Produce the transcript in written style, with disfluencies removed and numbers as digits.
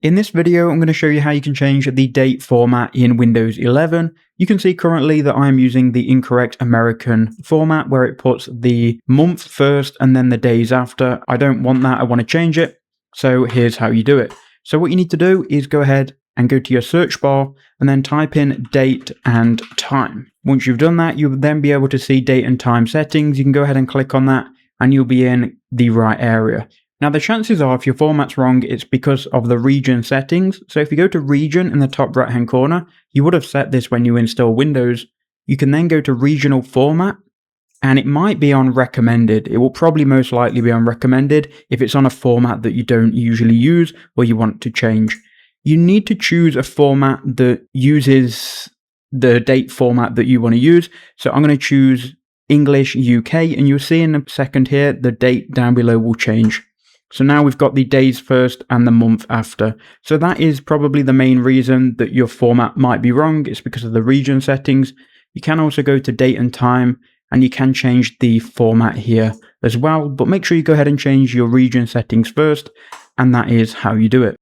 In this video, I'm going to show you how you can change the date format in Windows 11. You can see currently that I'm using the incorrect American format where it puts the month first and then the days after. I don't want that, I want to change it. So here's how you do it. So what you need to do is go ahead and go to your search bar and then type in date and time. Once you've done that, you'll then be able to see date and time settings. You can go ahead and click on that and you'll be in the right area. Now the chances are if your format's wrong, it's because of the region settings. So if you go to region in the top right hand corner, you would have set this when you install Windows. You can then go to regional format and it might be on recommended. It will probably most likely be on recommended if it's on a format that you don't usually use or you want to change. You need to choose a format that uses the date format that you want to use. So I'm going to choose English UK and you'll see in a second here, the date down below will change. So now we've got the days first and the month after. So that is probably the main reason that your format might be wrong. It's because of the region settings. You can also go to date and time and you can change the format here as well. But make sure you go ahead and change your region settings first. And that is how you do it.